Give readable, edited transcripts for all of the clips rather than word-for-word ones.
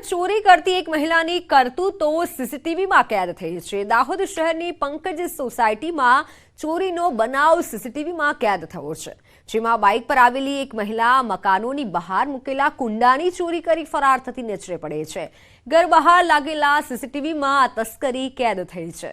ચોરી કરતી એક મહિલાની કરતૂતો સીસીટીવીમાં કેદ થઈ છે। દાહોદ શહેરની પંકજ સોસાયટીમાં ચોરીનો બનાવ સીસીટીવીમાં કેદ થયો છે, જેમાં બાઇક પર આવેલી એક મહિલા મકાનોની બહાર મૂકેલા કુંડાની ચોરી કરી ફરાર થતી નજરે પડે છે। ઘર બહાર લાગેલા સીસીટીવીમાં આ તસ્કરી કેદ થઈ છે।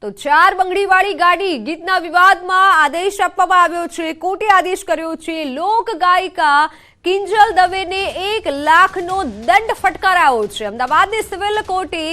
તો 4 બંગડીવાળી ગાડી ગીતના વિવાદમાં આદેશ આપવામાં આવ્યો છે। કોર્ટે આદેશ કર્યો છે। લોક ગાયિકા કિંજલ દવેને 1 લાખનો દંડ ફટકારાયો છે। અમદાવાદની સિવિલ કોર્ટે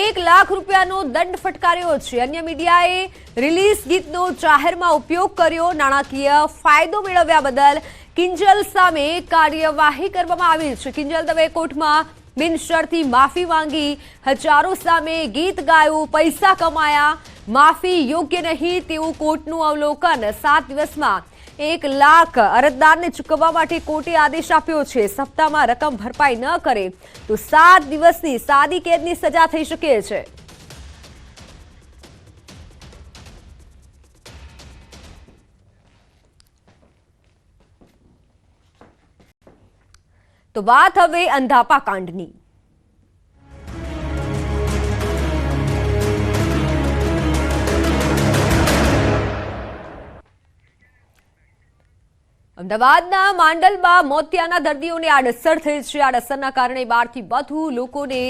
1 લાખ રૂપિયાનો દંડ ફટકાર્યો છે। અન્ય મીડિયાએ રિલીઝ ગીતનો જાહેરમાં ઉપયોગ કર્યો। નાણાકીય ફાયદો મેળવ્યા બદલ કિંજલ સામે કાર્યવાહી કરવામાં આવી છે। કિંજલ દવે કોર્ટમાં બિનશરતી માફી માંગી। હજારો સામે ગીત ગાયું, પૈસા કમાયા, માફી યોગ્ય નહીં તેવું કોર્ટનું અવલોકન। 7 દિવસમાં 1 લાખ અરજદારને ચૂકવવા માટે કોર્ટે આદેશ આપ્યો છે। સપ્તાહમાં રકમ ભરપાઈ ન કરે તો 7 દિવસની સાદી કેદની સજા થઈ શકે છે। તો વાત હવે અંધાપા કાંડની। અમદાવાદના માંડલમાં મોતિયાના દર્દીઓને આડઅસર થઈ છે। આડઅસરના કારણે 12 થી વધુ લોકોને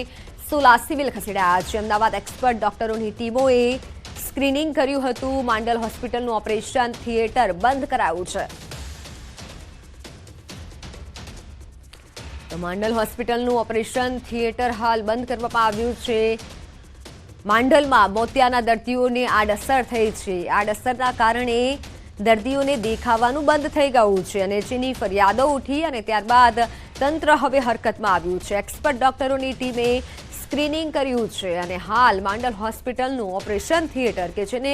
સોલા સિવિલ ખસેડાયા છે। અમદાવાદ એક્સપર્ટ ડોક્ટરોની ટીમોએ સ્ક્રીનિંગ કર્યું હતું। માંડલ હોસ્પિટલનું ઓપરેશન થિયેટર બંધ કરાયું છે। તો માંડલ હોસ્પિટલનું ઓપરેશન થિયેટર હાલ બંધ કરવામાં આવ્યું છે। માંડલમાં મોતિયાના દર્દીઓને આડઅસર થઈ છે। આડઅસરના કારણે દર્દીઓને દેખાવાનું બંધ થઈ ગયું છે અને જેની ફરિયાદો ઉઠી અને ત્યારબાદ તંત્ર હવે હરકતમાં આવ્યું છે। એક્સપર્ટ ડોક્ટરોની ટીમે સ્ક્રીનિંગ કર્યું છે અને હાલ માંડલ હોસ્પિટલનું ઓપરેશન થિયેટર કે જેને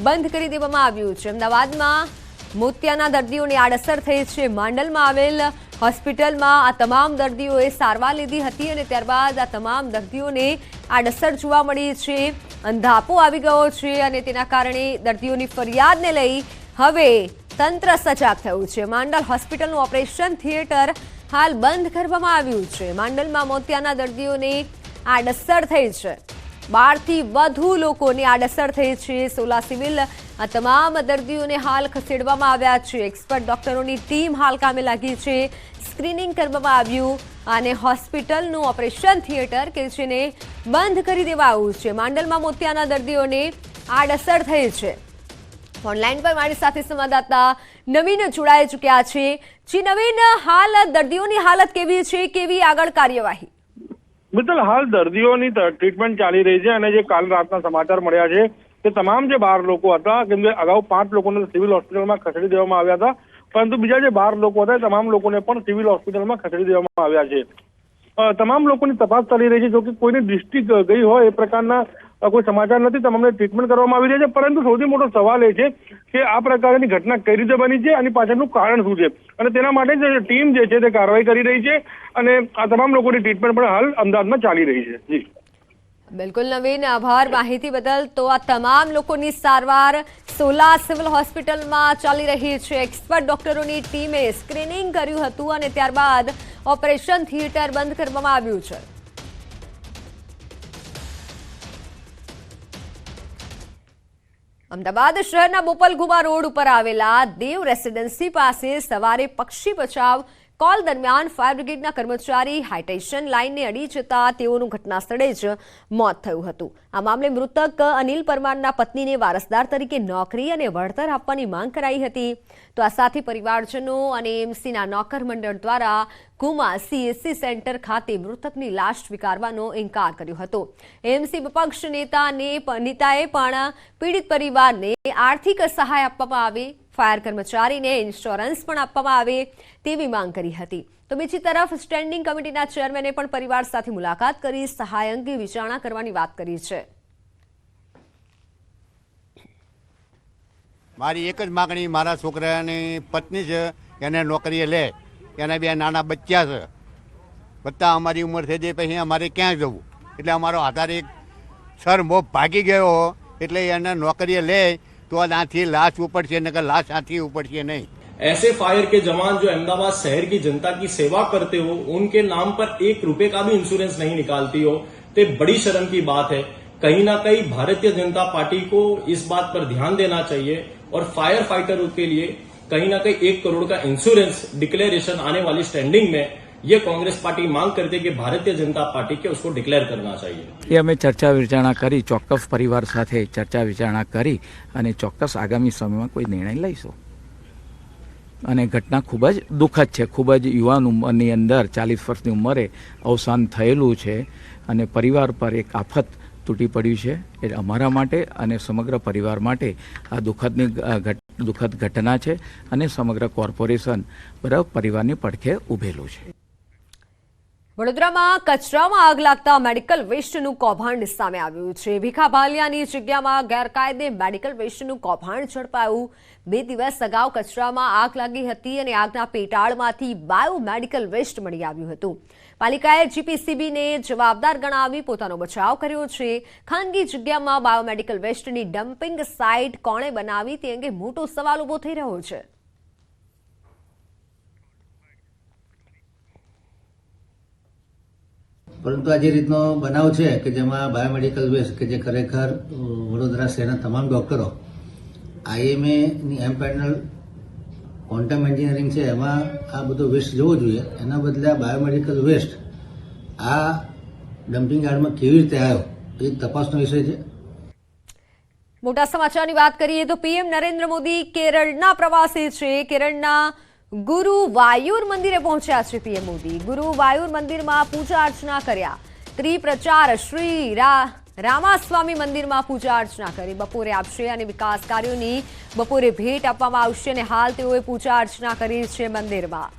બંધ કરી દેવામાં આવ્યું છે। અમદાવાદમાં મોતિયાના દર્દીઓને આડઅસર થઈ છે। માંડલમાં આવેલ હોસ્પિટલમાં આ તમામ દર્દીઓએ સારવાર લીધી હતી અને ત્યારબાદ આ તમામ દર્દીઓને આડઅસર જોવા મળી છે। અંધાપો આવી ગયો છે અને તેના કારણે દર્દીઓની ફરિયાદને લઈ હવે તંત્ર સજાગ થયું છે। માંડલ હોસ્પિટલનું ઓપરેશન થિયેટર હાલ બંધ કરવામાં આવ્યું છે। માંડલમાં મોતિયાના દર્દીઓને આડઅસર થઈ છે। 12 થી વધુ લોકોને આડઅસર થઈ છે। સોલા સિવિલ આ તમામ દર્દીઓને હાલ ખસેડવામાં આવ્યા છે। એક્સપર્ટ ડોક્ટરોની ટીમ હાલ કામે લાગી છે। સ્ક્રીનિંગ કરવામાં આવ્યું અને હોસ્પિટલનું ઓપરેશન થિયેટર કે જેને બંધ કરી દેવાયું છે। માંડલમાં મોતિયાના દર્દીઓને આડઅસર થઈ છે। ઓનલાઈન પર મારી સાથે સંવાદદાતા નવીન જોડાઈ ચૂક્યા છે। જી નવીન, હાલ દર્દીઓની હાલત કેવી છે, કેવી આગળ કાર્યવાહી? મિત્તલ, હાલ દર્દીઓની ટ્રીટમેન્ટ ચાલી રહી છે અને જે કાલ રાતના સમાચાર મળ્યા છે કે તમામ જે 12 લોકો હતા, કેમ કે અગાઉ 5 લોકોને સિવિલ હોસ્પિટલમાં ખસેડી દેવામાં આવ્યા હતા, પરંતુ બીજા જે 12 લોકો હતા તમામ લોકોને પણ સિવિલ હોસ્પિટલમાં ખસેડી દેવામાં આવ્યા છે। તમામ લોકોની તપાસ ચાલી રહી છે। જો કે કોઈની દૃષ્ટિ ગઈ હોય એ પ્રકારના કોઈ સમાચાર નથી। તમામને ટ્રીટમેન્ટ કરવામાં આવી રહી છે, પરંતુ સૌથી મોટો સવાલ એ છે કે આ પ્રકારની ઘટના કઈ રીતે બની છે અને પાછળનું કારણ શું છે અને તેના માટે જે ટીમ જે છે તે કાર્યવાહી કરી રહી છે અને આ તમામ લોકોની ટ્રીટમેન્ટ પણ હાલ અમદાવાદમાં ચાલી રહી છે। જી બિલકુલ નવીન, આભાર માહિતી બદલ। તો આ તમામ લોકોની સારવાર સોલા સિવિલ હોસ્પિટલમાં ચાલી રહી છે। એક્સપર્ટ ડોક્ટરોની ટીમે સ્ક્રીનિંગ કર્યું હતું અને ત્યારબાદ ઓપરેશન થિયેટર બંધ કરવામાં આવ્યું છે। અમદાવાદ શહેરના બોપલગુમા રોડ ઉપર આવેલા દેવ રેસિડેન્સી પાસે સવારે પક્ષી બચાવ કોલ દરમિયાન ફાયર બ્રિગેડના કર્મચારી હાઈટેન્શન લાઇનને અડી જતા તેઓનું ઘટના સ્થળે જ મોત થયું હતું। આ મામલે મૃતક અનિલ પરમારના પત્નીને વારસદાર તરીકે નોકરી અને વળતર આપવાની માંગ કરાઈ હતી। તો આ સાથે પરિવારજનો અને એએમસીના નોકર મંડળ દ્વારા ગુમા સીએસસી સેન્ટર ખાતે મૃતકની લાશ સ્વીકારવાનો ઇનકાર કર્યો હતો। એએમસી વિપક્ષ નેતાએ પણ પીડિત પરિવારને આર્થિક સહાય આપવામાં આવે, ફાયર કર્મચારીને ઇન્સ્યોરન્સ પણ આપવામાં આવે તેવી માંગ કરી હતી। તો બીજી તરફ સ્ટેન્ડિંગ કમિટીના ચેરમેને પણ પરિવાર સાથે મુલાકાત કરી સહાય અંગે વિચારણા કરવાની વાત કરી છે। મારી એક જ માગણી, મારા છોકરાની પત્ની છે એને નોકરીએ લે, એના 2 નાના બચ્ચા છે બધા અમારી ઉંમર થઈ જાય પછી અમારે ક્યાં જવું? એટલે અમારો આધાર એક સર મોપ ભાગી ગયો એટલે એને નોકરીએ લે તો આથી લાશ ઉપડશે, નકર લાશ આથી ઉપડશે નહીં. ऐसे फायर के जवान जो अहमदाबाद शहर की जनता की सेवा करते हो, उनके नाम पर 1 रुपए का भी इंश्योरेंस नहीं निकालती हो, तो ये बड़ी शर्म की बात है. कहीं ना कहीं भारतीय जनता पार्टी को इस बात पर ध्यान देना चाहिए और फायर फाइटरों के लिए कहीं ना कहीं 1 करोड़ का इंश्योरेंस डिक्लेरेशन आने वाली स्टैंडिंग में ये कांग्रेस पार्टी मांग करती है कि भारतीय जनता पार्टी के उसको डिक्लेयर करना चाहिए. એ અમે ચર્ચા વિચારણા કરી, ચોક્કસ પરિવાર સાથે ચર્ચા વિચારણા કરી અને ચોક્કસ આગામી સમયમાં કોઈ નિર્ણય લઈશું. અને ઘટના ખૂબ જ દુઃખદ છે. ખૂબ જ યુવાન ઉંમરની અંદર 40 વર્ષની ઉંમરે અવસાન થયેલું છે અને પરિવાર પર એક આફત તૂટી પડ્યું છે. એ અમારા માટે અને સમગ્ર પરિવાર માટે આ દુઃખદ ઘટના છે અને સમગ્ર કોર્પોરેશન બરાબર પરિવારની પડખે ઊભેલું છે. વડોદરામાં કચરામાં આગ લાગતા મેડિકલ વેસ્ટનું કૌભાંડ સામે આવ્યું છે. ભીખા ભાલિયાની જગ્યામાં ગેરકાયદે મેડિકલ વેસ્ટનું કૌભાંડ ઝડપાયું. 2 દિવસ અગાઉ કચરામાં આગ લાગી હતી અને આગના પેટાળમાંથી બાયોમેડિકલ વેસ્ટ મળી આવ્યું હતું. પાલિકાએ જીપીસીબીને જવાબદાર ગણાવી પોતાનો બચાવ કર્યો છે. ખાનગી જગ્યામાં બાયોમેડિકલ વેસ્ટની ડમ્પિંગ સાઇટ કોણે બનાવી તે અંગે મોટો સવાલ ઉભો થઈ રહ્યો છે. પરંતુ આ જે રીતનો બનાવ છે કે જેમાં બાયોમેડિકલ વેસ્ટ કે જે ખરેખર વડોદરા શહેરના તમામ ડૉક્ટરો આઈએમએની એમ પેનલ ક્વોન્ટમ એન્જિનિયરિંગ છે એમાં આ બધો વેસ્ટ જવો જોઈએ, એના બદલે આ બાયોમેડિકલ વેસ્ટ આ ડમ્પિંગ યાર્ડમાં કેવી રીતે આવ્યો એ તપાસનો વિષય છે. મોટા સમાચારની વાત કરીએ તો પીએમ નરેન્દ્ર મોદી કેરળના પ્રવાસે છે. કેરળના ગુરુવાયુર મંદિરે પહોંચ્યા છે પીએમ મોદી. ગુરુવાયુર મંદિરમાં પૂજા અર્ચના કર્યા. ત્રિપ્રચાર શ્રી રામાસ્વામી મંદિરમાં પૂજા અર્ચના કરી. બપોરે આપશે અને વિકાસ કાર્યોની બપોરે ભેટ આપવામાં આવશે અને હાલ તેઓએ પૂજા અર્ચના કરી છે મંદિરમાં.